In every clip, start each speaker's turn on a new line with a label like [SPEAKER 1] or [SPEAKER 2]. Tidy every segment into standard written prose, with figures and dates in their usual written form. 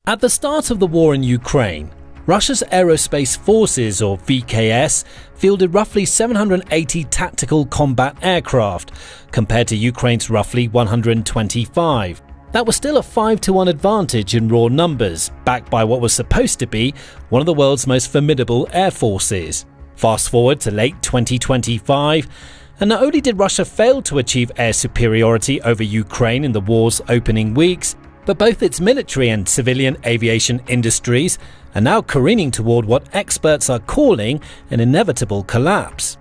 [SPEAKER 1] At the start of the war in Ukraine, Russia's Aerospace Forces, or VKS, fielded roughly 780 tactical combat aircraft, compared to Ukraine's roughly 125. That was still a 5-to-1 advantage in raw numbers, backed by what was supposed to be one of the world's most formidable air forces. Fast forward to late 2025, and not only did Russia fail to achieve air superiority over Ukraine in the war's opening weeks, but both its military and civilian aviation industries are now careening toward what experts are calling an inevitable collapse.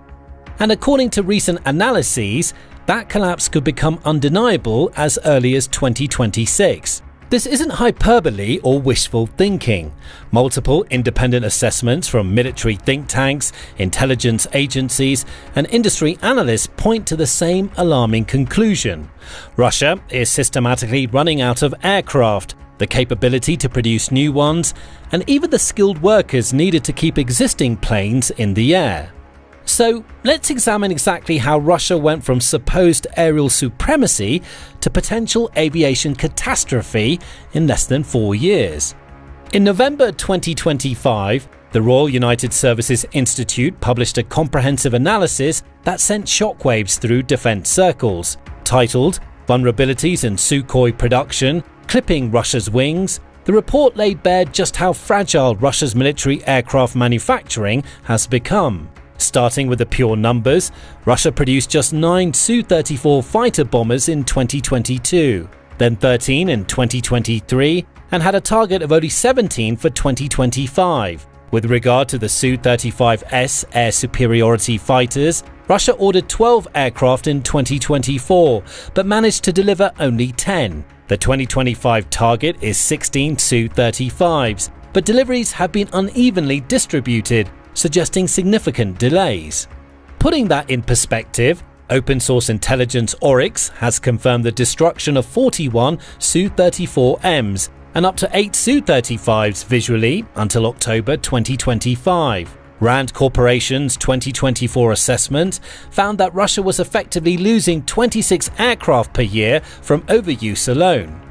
[SPEAKER 1] And according to recent analyses, that collapse could become undeniable as early as 2026. This isn't hyperbole or wishful thinking. Multiple independent assessments from military think tanks, intelligence agencies, and industry analysts point to the same alarming conclusion. Russia is systematically running out of aircraft, the capability to produce new ones, and even the skilled workers needed to keep existing planes in the air. So let's examine exactly how Russia went from supposed aerial supremacy to potential aviation catastrophe in less than 4 years. In November 2025, the Royal United Services Institute published a comprehensive analysis that sent shockwaves through defense circles, titled "Vulnerabilities in Sukhoi Production, Clipping Russia's Wings." The report laid bare just how fragile Russia's military aircraft manufacturing has become. Starting with the pure numbers, Russia produced just 9 Su-34 fighter bombers in 2022, then 13 in 2023, and had a target of only 17 for 2025. With regard to the Su-35S air superiority fighters, Russia ordered 12 aircraft in 2024, but managed to deliver only 10. The 2025 target is 16 Su-35s, but deliveries have been unevenly distributed, suggesting significant delays. Putting that in perspective, open source intelligence Oryx has confirmed the destruction of 41 Su-34Ms and up to 8 Su-35s visually until October 2025. RAND Corporation's 2024 assessment found that Russia was effectively losing 26 aircraft per year from overuse alone.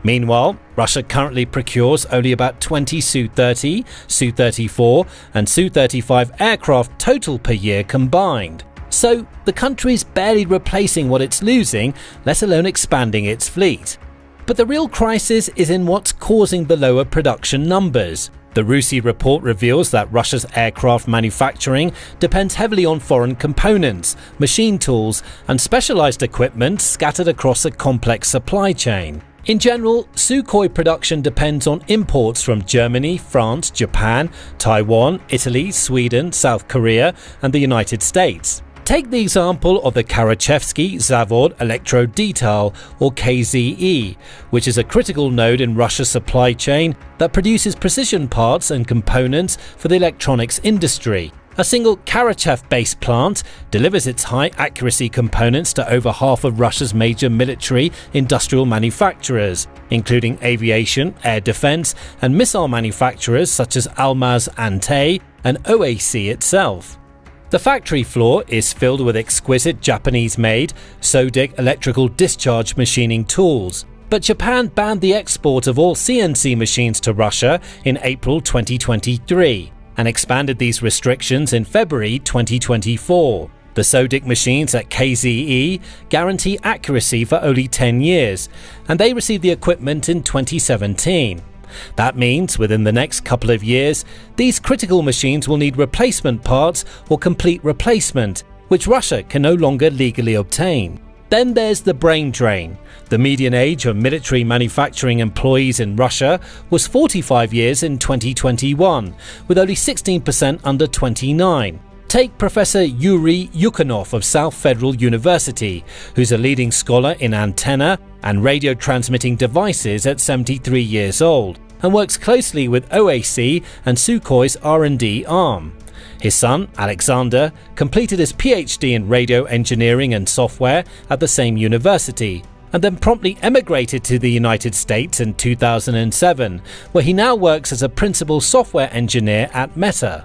[SPEAKER 1] Meanwhile, Russia currently procures only about 20 Su-30, Su-34 and Su-35 aircraft total per year combined. So the country's barely replacing what it's losing, let alone expanding its fleet. But the real crisis is in what's causing the lower production numbers. The RUSI report reveals that Russia's aircraft manufacturing depends heavily on foreign components, machine tools, and specialized equipment scattered across a complex supply chain. In general, Sukhoi production depends on imports from Germany, France, Japan, Taiwan, Italy, Sweden, South Korea, and the United States. Take the example of the Karachevsky Zavod Electro Detail, or KZE, which is a critical node in Russia's supply chain that produces precision parts and components for the electronics industry. A single Karachev-based plant delivers its high-accuracy components to over half of Russia's major military industrial manufacturers, including aviation, air defense, and missile manufacturers such as Almaz Antey and OAC itself. The factory floor is filled with exquisite Japanese-made SODIC electrical discharge machining tools. But Japan banned the export of all CNC machines to Russia in April 2023. And expanded these restrictions in February 2024. The SODIC machines at KZE guarantee accuracy for only 10 years, and they received the equipment in 2017. That means within the next couple of years, these critical machines will need replacement parts or complete replacement, which Russia can no longer legally obtain. Then there's the brain drain. The median age of military manufacturing employees in Russia was 45 years in 2021, with only 16% under 29. Take Professor Yuri Yukhanov of South Federal University, who's a leading scholar in antenna and radio transmitting devices at 73 years old, and works closely with OAC and Sukhoi's R&D arm. His son, Alexander, completed his PhD in radio engineering and software at the same university, and then promptly emigrated to the United States in 2007, where he now works as a principal software engineer at Meta.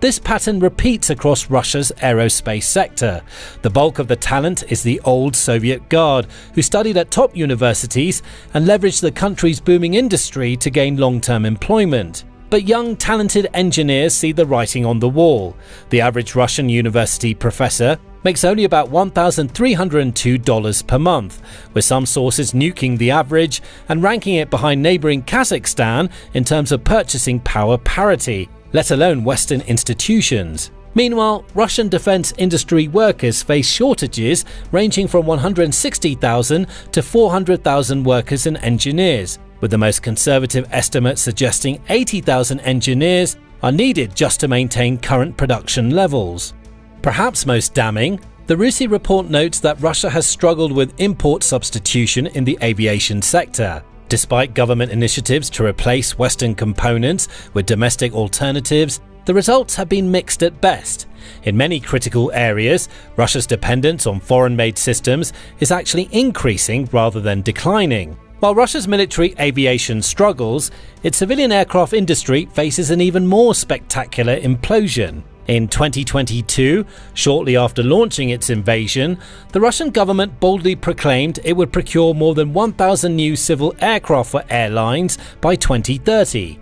[SPEAKER 1] This pattern repeats across Russia's aerospace sector. The bulk of the talent is the old Soviet Guard, who studied at top universities and leveraged the country's booming industry to gain long-term employment. But young, talented engineers see the writing on the wall. The average Russian university professor makes only about $1,302 per month, with some sources nuking the average and ranking it behind neighbouring Kazakhstan in terms of purchasing power parity, let alone Western institutions. Meanwhile, Russian defense industry workers face shortages ranging from 160,000 to 400,000 workers and engineers, with the most conservative estimates suggesting 80,000 engineers are needed just to maintain current production levels. Perhaps most damning, the RUSI report notes that Russia has struggled with import substitution in the aviation sector. Despite government initiatives to replace Western components with domestic alternatives, the results have been mixed at best. In many critical areas, Russia's dependence on foreign-made systems is actually increasing rather than declining. While Russia's military aviation struggles, its civilian aircraft industry faces an even more spectacular implosion. In 2022, shortly after launching its invasion, the Russian government boldly proclaimed it would procure more than 1,000 new civil aircraft for airlines by 2030.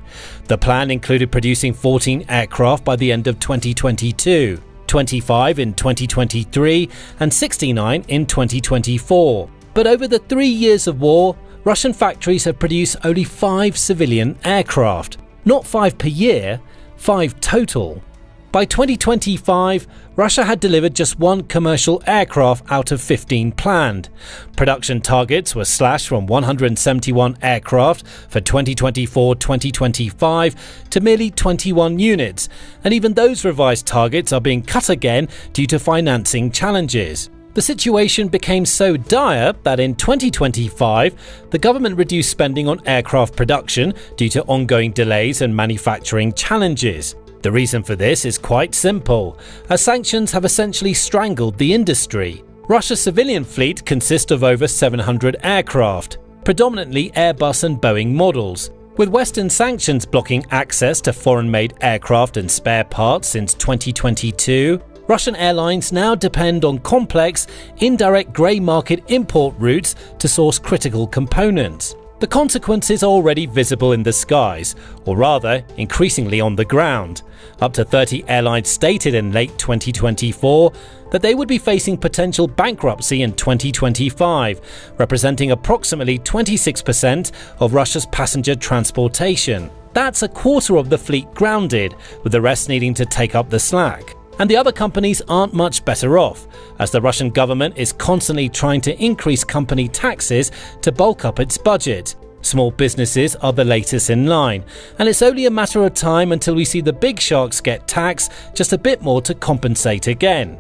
[SPEAKER 1] The plan included producing 14 aircraft by the end of 2022, 25 in 2023, and 69 in 2024. But over the 3 years of war, Russian factories have produced only 5 civilian aircraft. Not 5 per year, 5 total. By 2025, Russia had delivered just 1 commercial aircraft out of 15 planned. Production targets were slashed from 171 aircraft for 2024-2025 to merely 21 units, and even those revised targets are being cut again due to financing challenges. The situation became so dire that in 2025, the government reduced spending on aircraft production due to ongoing delays and manufacturing challenges. The reason for this is quite simple, as sanctions have essentially strangled the industry. Russia's civilian fleet consists of over 700 aircraft, predominantly Airbus and Boeing models. With Western sanctions blocking access to foreign-made aircraft and spare parts since 2022, Russian airlines now depend on complex, indirect grey market import routes to source critical components. The consequences are already visible in the skies, or rather, increasingly on the ground. Up to 30 airlines stated in late 2024 that they would be facing potential bankruptcy in 2025, representing approximately 26% of Russia's passenger transportation. That's a quarter of the fleet grounded, with the rest needing to take up the slack. And the other companies aren't much better off, as the Russian government is constantly trying to increase company taxes to bulk up its budget. Small businesses are the latest in line, and it's only a matter of time until we see the big sharks get taxed just a bit more to compensate again.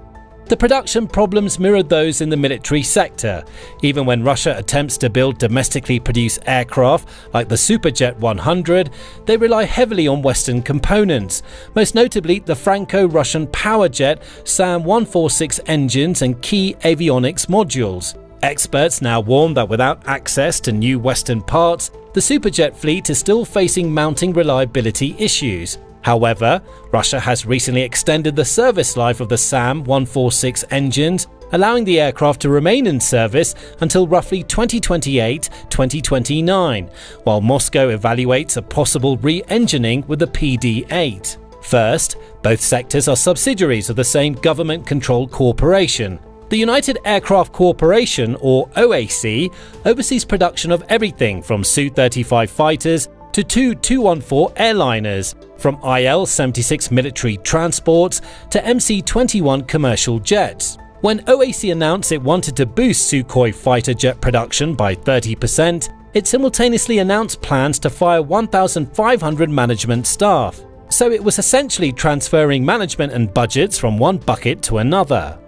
[SPEAKER 1] The production problems mirrored those in the military sector. Even when Russia attempts to build domestically produced aircraft like the Superjet 100, they rely heavily on Western components, most notably the Franco-Russian power jet SAM-146 engines and key avionics modules. Experts now warn that without access to new Western parts, the Superjet fleet is still facing mounting reliability issues. However, Russia has recently extended the service life of the SAM-146 engines, allowing the aircraft to remain in service until roughly 2028-2029, while Moscow evaluates a possible re-engineing with the PD-8. First, both sectors are subsidiaries of the same government-controlled corporation. The United Aircraft Corporation, or OAC, oversees production of everything from Su-35 fighters to two Tu-140 airliners, from Il-76 military transports to MC-21 commercial jets. When OAC announced it wanted to boost Sukhoi fighter jet production by 30%, it simultaneously announced plans to fire 1,500 management staff. So it was essentially transferring management and budgets from one bucket to another.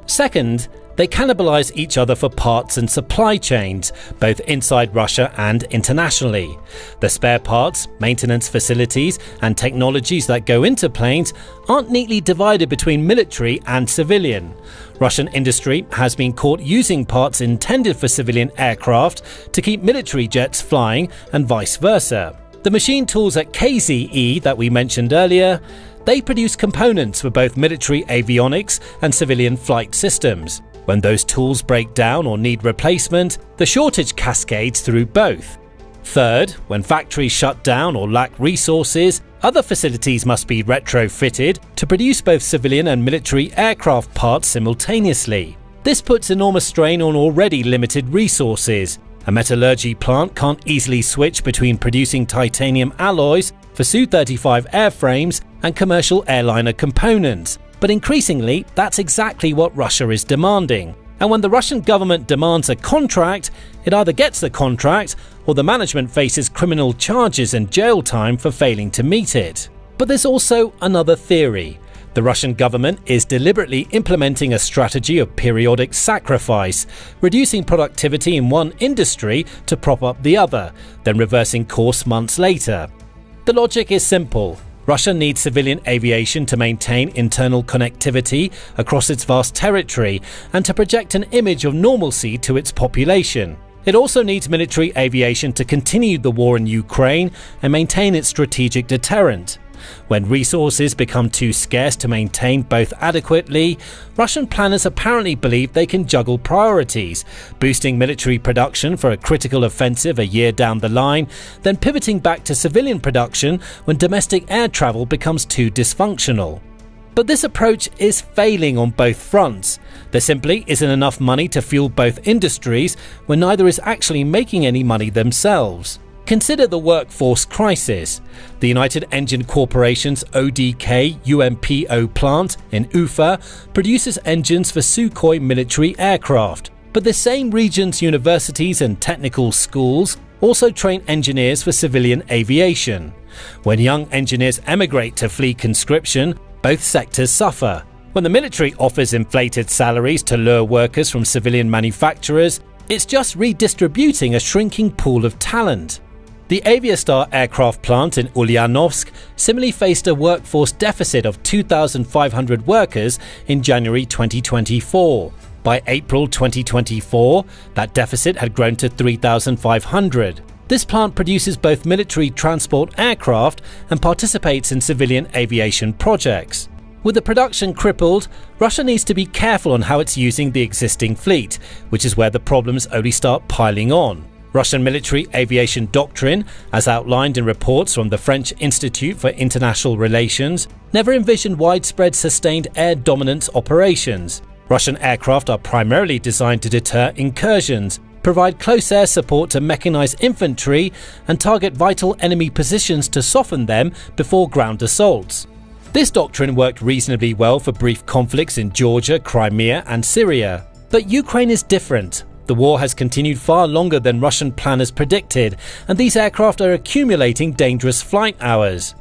[SPEAKER 1] Second, they cannibalize each other for parts and supply chains, both inside Russia and internationally. The spare parts, maintenance facilities, and technologies that go into planes aren't neatly divided between military and civilian. Russian industry has been caught using parts intended for civilian aircraft to keep military jets flying and vice versa. The machine tools at KZE that we mentioned earlier, they produce components for both military avionics and civilian flight systems. When those tools break down or need replacement, the shortage cascades through both. Third, when factories shut down or lack resources, other facilities must be retrofitted to produce both civilian and military aircraft parts simultaneously. This puts enormous strain on already limited resources. A metallurgy plant can't easily switch between producing titanium alloys for Su-35 airframes and commercial airliner components, but increasingly that's exactly what Russia is demanding. And when the Russian government demands a contract, it either gets the contract or the management faces criminal charges and jail time for failing to meet it. But there's also another theory. The Russian government is deliberately implementing a strategy of periodic sacrifice, reducing productivity in one industry to prop up the other, then reversing course months later. The logic is simple. Russia needs civilian aviation to maintain internal connectivity across its vast territory and to project an image of normalcy to its population. It also needs military aviation to continue the war in Ukraine and maintain its strategic deterrent. When resources become too scarce to maintain both adequately, Russian planners apparently believe they can juggle priorities, boosting military production for a critical offensive a year down the line, then pivoting back to civilian production when domestic air travel becomes too dysfunctional. But this approach is failing on both fronts. There simply isn't enough money to fuel both industries when neither is actually making any money themselves. Consider the workforce crisis. The United Engine Corporation's ODK UMPO plant in Ufa produces engines for Sukhoi military aircraft. But the same region's universities and technical schools also train engineers for civilian aviation. When young engineers emigrate to flee conscription, both sectors suffer. When the military offers inflated salaries to lure workers from civilian manufacturers, it's just redistributing a shrinking pool of talent. The Aviastar aircraft plant in Ulyanovsk similarly faced a workforce deficit of 2,500 workers in January 2024. By April 2024, that deficit had grown to 3,500. This plant produces both military transport aircraft and participates in civilian aviation projects. With the production crippled, Russia needs to be careful on how it's using the existing fleet, which is where the problems only start piling on. Russian military aviation doctrine, as outlined in reports from the French Institute for International Relations, never envisioned widespread sustained air dominance operations. Russian aircraft are primarily designed to deter incursions, provide close air support to mechanized infantry, and target vital enemy positions to soften them before ground assaults. This doctrine worked reasonably well for brief conflicts in Georgia, Crimea, and Syria. But Ukraine is different. The war has continued far longer than Russian planners predicted, and these aircraft are accumulating dangerous flight hours.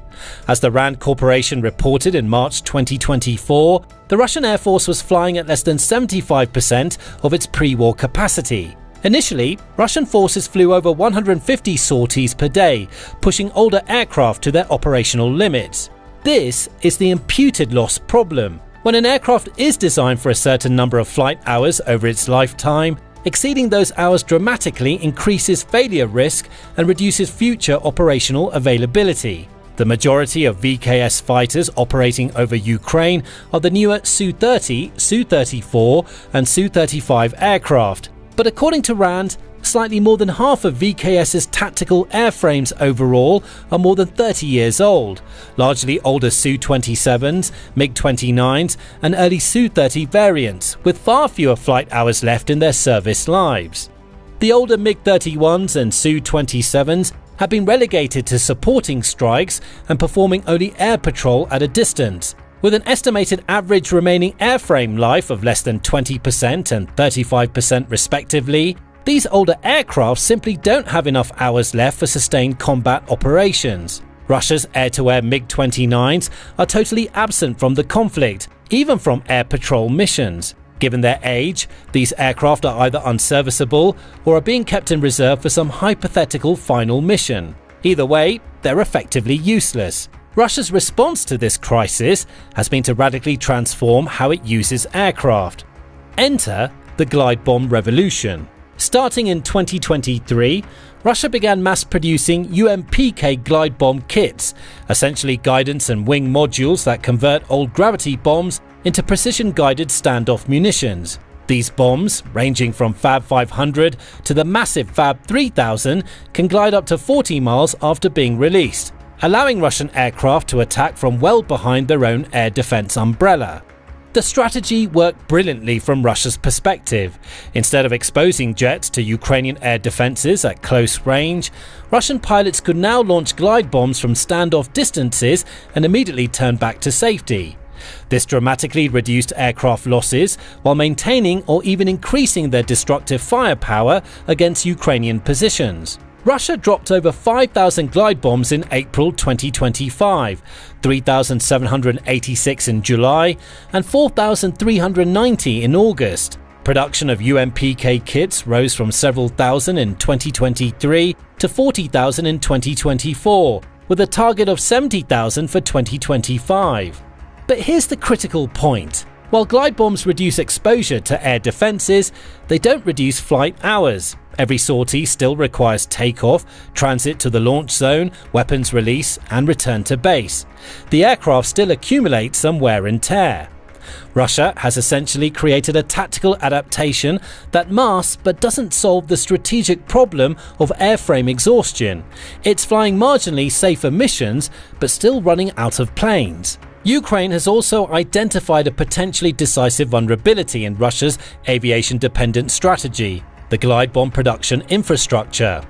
[SPEAKER 1] As the RAND Corporation reported in March 2024, the Russian Air Force was flying at less than 75% of its pre-war capacity. Initially, Russian forces flew over 150 sorties per day, pushing older aircraft to their operational limits. This is the imputed loss problem. When an aircraft is designed for a certain number of flight hours over its lifetime, exceeding those hours dramatically increases failure risk and reduces future operational availability. The majority of VKS fighters operating over Ukraine are the newer Su-30, Su-34 and Su-35 aircraft. But according to RAND, slightly more than half of VKS's tactical airframes overall are more than 30 years old, largely older Su-27s, MiG-29s and early Su-30 variants, with far fewer flight hours left in their service lives. The older MiG-31s and Su-27s have been relegated to supporting strikes and performing only air patrol at a distance. With an estimated average remaining airframe life of less than 20% and 35% respectively, these older aircraft simply don't have enough hours left for sustained combat operations. Russia's air-to-air MiG-29s are totally absent from the conflict, even from air patrol missions. Given their age, these aircraft are either unserviceable or are being kept in reserve for some hypothetical final mission. Either way, they're effectively useless. Russia's response to this crisis has been to radically transform how it uses aircraft. Enter the glide bomb revolution. Starting in 2023, Russia began mass-producing UMPK glide bomb kits, essentially guidance and wing modules that convert old gravity bombs into precision-guided standoff munitions. These bombs, ranging from Fab 500 to the massive Fab 3000, can glide up to 40 miles after being released, allowing Russian aircraft to attack from well behind their own air defense umbrella. The strategy worked brilliantly from Russia's perspective. Instead of exposing jets to Ukrainian air defenses at close range, Russian pilots could now launch glide bombs from standoff distances and immediately turn back to safety. This dramatically reduced aircraft losses while maintaining or even increasing their destructive firepower against Ukrainian positions. Russia dropped over 5,000 glide bombs in April 2025, 3,786 in July, and 4,390 in August. Production of UMPK kits rose from several thousand in 2023 to 40,000 in 2024, with a target of 70,000 for 2025. But here's the critical point. While glide bombs reduce exposure to air defenses, they don't reduce flight hours. Every sortie still requires takeoff, transit to the launch zone, weapons release, and return to base. The aircraft still accumulate some wear and tear. Russia has essentially created a tactical adaptation that masks but doesn't solve the strategic problem of airframe exhaustion. It's flying marginally safer missions, but still running out of planes. Ukraine has also identified a potentially decisive vulnerability in Russia's aviation-dependent strategy: the glide bomb production infrastructure.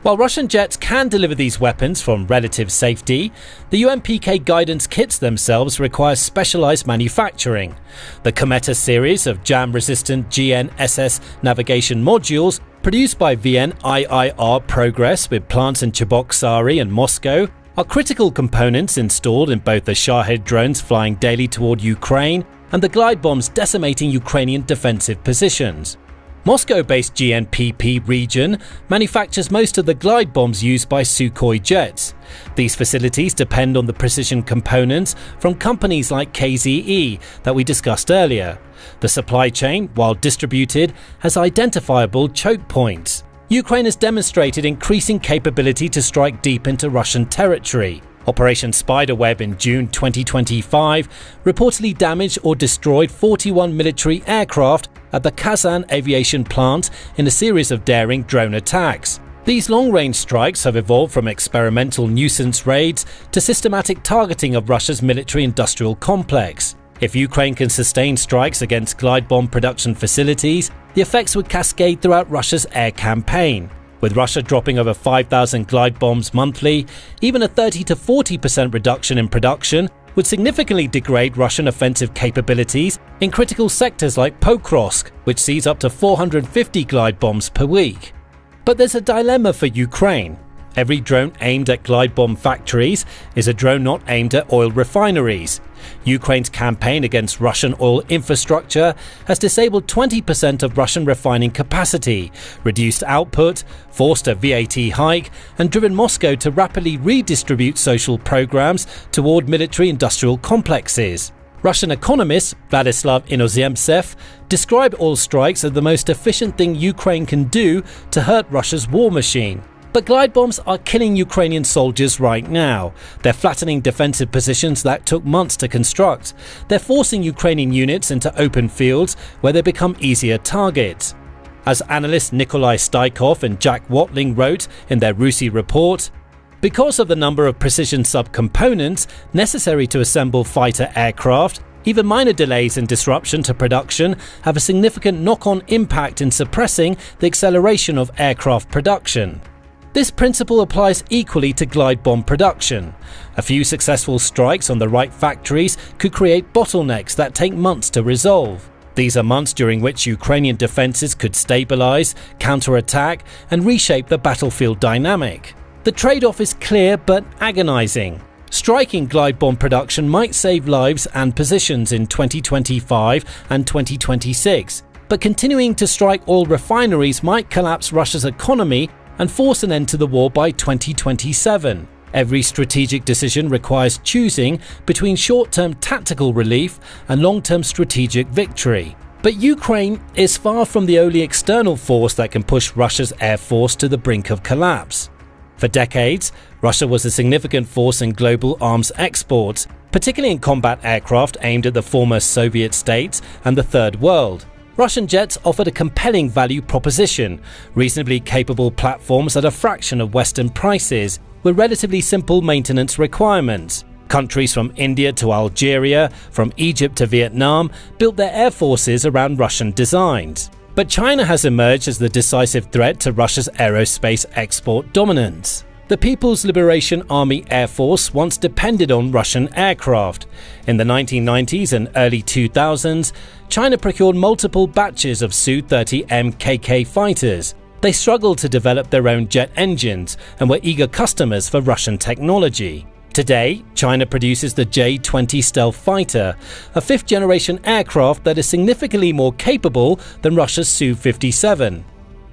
[SPEAKER 1] While Russian jets can deliver these weapons from relative safety, the UMPK guidance kits themselves require specialized manufacturing. The Kometa series of jam-resistant GNSS navigation modules, produced by VN-IIR Progress with plants in Cheboksary and Moscow, are critical components installed in both the Shahed drones flying daily toward Ukraine and the glide bombs decimating Ukrainian defensive positions. Moscow-based GNPP region manufactures most of the glide bombs used by Sukhoi jets. These facilities depend on the precision components from companies like KZE that we discussed earlier. The supply chain, while distributed, has identifiable choke points. Ukraine has demonstrated increasing capability to strike deep into Russian territory. Operation Spiderweb in June 2025 reportedly damaged or destroyed 41 military aircraft at the Kazan aviation plant in a series of daring drone attacks. These long-range strikes have evolved from experimental nuisance raids to systematic targeting of Russia's military-industrial complex. If Ukraine can sustain strikes against glide bomb production facilities, the effects would cascade throughout Russia's air campaign. With Russia dropping over 5,000 glide bombs monthly, even a 30 to 40% reduction in production would significantly degrade Russian offensive capabilities in critical sectors like Pokrovsk, which sees up to 450 glide bombs per week. But there's a dilemma for Ukraine. Every drone aimed at glide bomb factories is a drone not aimed at oil refineries. Ukraine's campaign against Russian oil infrastructure has disabled 20% of Russian refining capacity, reduced output, forced a VAT hike, and driven Moscow to rapidly redistribute social programs toward military-industrial complexes. Russian economist Vladislav Inozemtsev described oil strikes as the most efficient thing Ukraine can do to hurt Russia's war machine. But glide bombs are killing Ukrainian soldiers right now. They're flattening defensive positions that took months to construct. They're forcing Ukrainian units into open fields where they become easier targets. As analysts Nikolai Staikov and Jack Watling wrote in their RUSI report, because of the number of precision subcomponents necessary to assemble fighter aircraft, even minor delays and disruption to production have a significant knock-on impact in suppressing the acceleration of aircraft production. This principle applies equally to glide bomb production. A few successful strikes on the right factories could create bottlenecks that take months to resolve. These are months during which Ukrainian defenses could stabilize, counterattack, and reshape the battlefield dynamic. The trade-off is clear but agonizing. Striking glide bomb production might save lives and positions in 2025 and 2026, but continuing to strike oil refineries might collapse Russia's economy and force an end to the war by 2027. Every strategic decision requires choosing between short-term tactical relief and long-term strategic victory. But Ukraine is far from the only external force that can push Russia's air force to the brink of collapse. For decades, Russia was a significant force in global arms exports, particularly in combat aircraft aimed at the former Soviet states and the Third World. Russian jets offered a compelling value proposition, reasonably capable platforms at a fraction of Western prices, with relatively simple maintenance requirements. Countries from India to Algeria, from Egypt to Vietnam, built their air forces around Russian designs. But China has emerged as the decisive threat to Russia's aerospace export dominance. The People's Liberation Army Air Force once depended on Russian aircraft. In the 1990s and early 2000s, China procured multiple batches of Su-30M KK fighters. They struggled to develop their own jet engines and were eager customers for Russian technology. Today, China produces the J-20 stealth fighter, a fifth-generation aircraft that is significantly more capable than Russia's Su-57.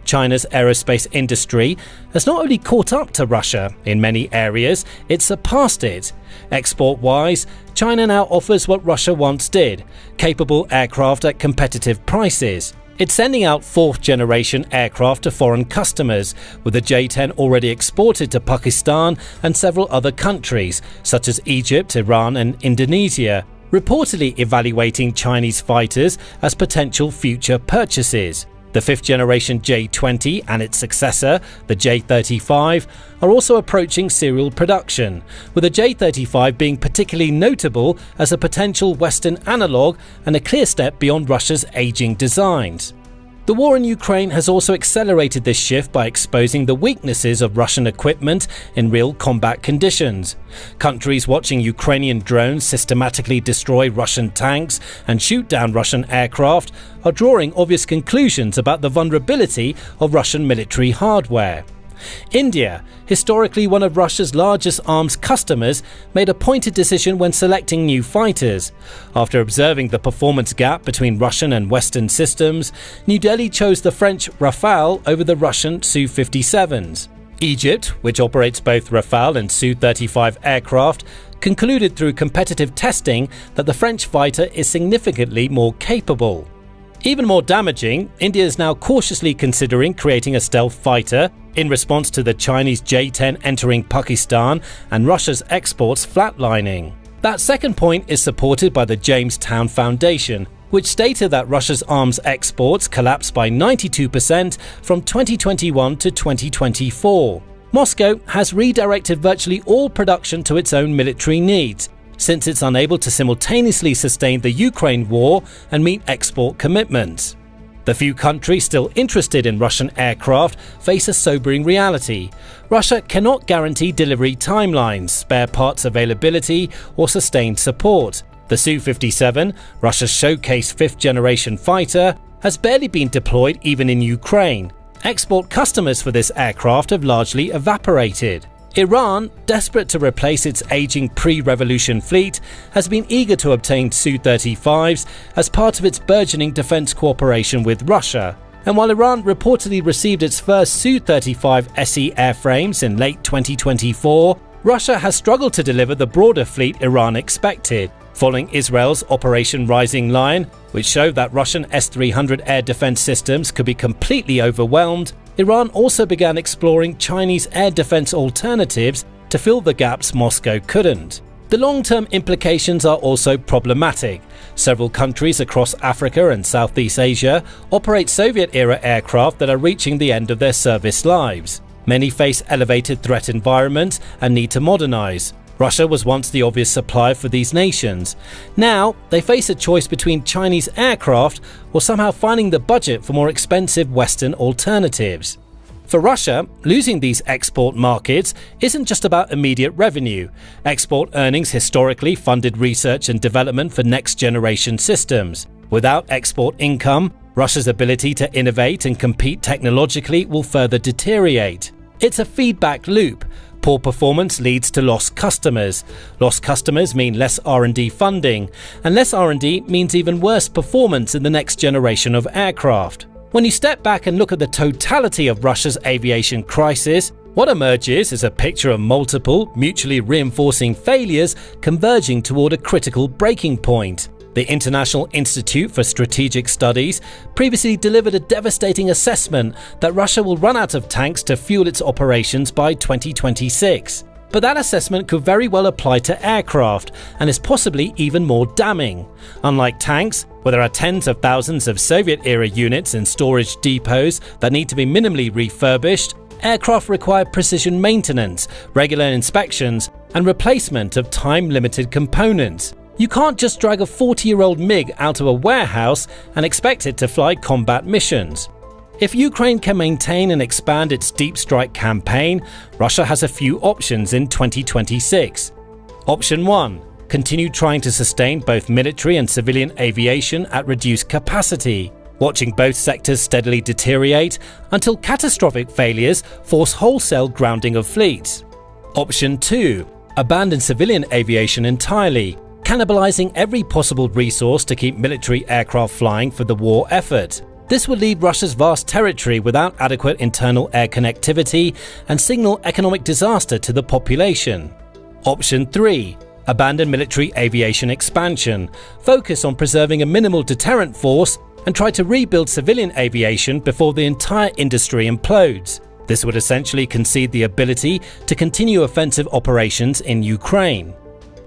[SPEAKER 1] China's aerospace industry has not only caught up to Russia in many areas, it's surpassed it. Export-wise, China now offers what Russia once did: capable aircraft at competitive prices. It's sending out fourth-generation aircraft to foreign customers, with the J-10 already exported to Pakistan and several other countries, such as Egypt, Iran and Indonesia, reportedly evaluating Chinese fighters as potential future purchases. The fifth-generation J-20 and its successor, the J-35, are also approaching serial production, with the J-35 being particularly notable as a potential Western analogue and a clear step beyond Russia's aging designs. The war in Ukraine has also accelerated this shift by exposing the weaknesses of Russian equipment in real combat conditions. Countries watching Ukrainian drones systematically destroy Russian tanks and shoot down Russian aircraft are drawing obvious conclusions about the vulnerability of Russian military hardware. India, historically one of Russia's largest arms customers, made a pointed decision when selecting new fighters. After observing the performance gap between Russian and Western systems, New Delhi chose the French Rafale over the Russian Su-57s. Egypt, which operates both Rafale and Su-35 aircraft, concluded through competitive testing that the French fighter is significantly more capable. Even more damaging, India is now cautiously considering creating a stealth fighter in response to the Chinese J-10 entering Pakistan and Russia's exports flatlining. That second point is supported by the Jamestown Foundation, which stated that Russia's arms exports collapsed by 92% from 2021 to 2024. Moscow has redirected virtually all production to its own military needs, since it's unable to simultaneously sustain the Ukraine war and meet export commitments. The few countries still interested in Russian aircraft face a sobering reality. Russia cannot guarantee delivery timelines, spare parts availability, or sustained support. The Su-57, Russia's showcase fifth-generation fighter, has barely been deployed even in Ukraine. Export customers for this aircraft have largely evaporated. Iran, desperate to replace its aging pre-revolution fleet, has been eager to obtain Su-35s as part of its burgeoning defense cooperation with Russia. And while Iran reportedly received its first Su-35 SE airframes in late 2024, Russia has struggled to deliver the broader fleet Iran expected. Following Israel's Operation Rising Lion, which showed that Russian S-300 air defense systems could be completely overwhelmed, Iran also began exploring Chinese air defense alternatives to fill the gaps Moscow couldn't. The long-term implications are also problematic. Several countries across Africa and Southeast Asia operate Soviet-era aircraft that are reaching the end of their service lives. Many face elevated threat environments and need to modernize. Russia was once the obvious supplier for these nations. Now, they face a choice between Chinese aircraft or somehow finding the budget for more expensive Western alternatives. For Russia, losing these export markets isn't just about immediate revenue. Export earnings historically funded research and development for next-generation systems. Without export income, Russia's ability to innovate and compete technologically will further deteriorate. It's a feedback loop. Poor performance leads to lost customers. Lost customers mean less R&D funding, and less R&D means even worse performance in the next generation of aircraft. When you step back and look at the totality of Russia's aviation crisis, what emerges is a picture of multiple, mutually reinforcing failures converging toward a critical breaking point. The International Institute for Strategic Studies previously delivered a devastating assessment that Russia will run out of tanks to fuel its operations by 2026. But that assessment could very well apply to aircraft and is possibly even more damning. Unlike tanks, where there are tens of thousands of Soviet-era units in storage depots that need to be minimally refurbished, aircraft require precision maintenance, regular inspections, and replacement of time-limited components. You can't just drag a 40-year-old MiG out of a warehouse and expect it to fly combat missions. If Ukraine can maintain and expand its deep strike campaign, Russia has a few options in 2026. Option 1. Continue trying to sustain both military and civilian aviation at reduced capacity, watching both sectors steadily deteriorate until catastrophic failures force wholesale grounding of fleets. Option 2. Abandon civilian aviation entirely, cannibalizing every possible resource to keep military aircraft flying for the war effort. This would leave Russia's vast territory without adequate internal air connectivity and signal economic disaster to the population. Option 3. Abandon military aviation expansion, focus on preserving a minimal deterrent force, and try to rebuild civilian aviation before the entire industry implodes. This would essentially concede the ability to continue offensive operations in Ukraine.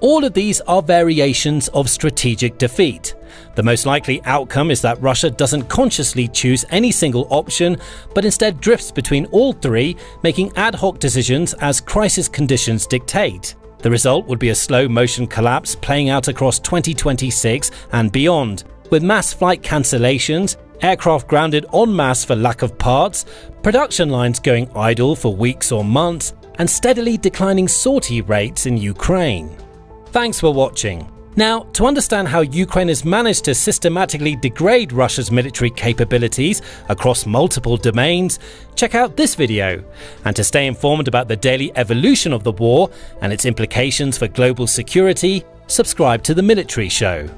[SPEAKER 1] All of these are variations of strategic defeat. The most likely outcome is that Russia doesn't consciously choose any single option, but instead drifts between all three, making ad hoc decisions as crisis conditions dictate. The result would be a slow-motion collapse playing out across 2026 and beyond, with mass flight cancellations, aircraft grounded en masse for lack of parts, production lines going idle for weeks or months, and steadily declining sortie rates in Ukraine. Thanks for watching. Now, to understand how Ukraine has managed to systematically degrade Russia's military capabilities across multiple domains, check out this video. And to stay informed about the daily evolution of the war and its implications for global security, subscribe to The Military Show.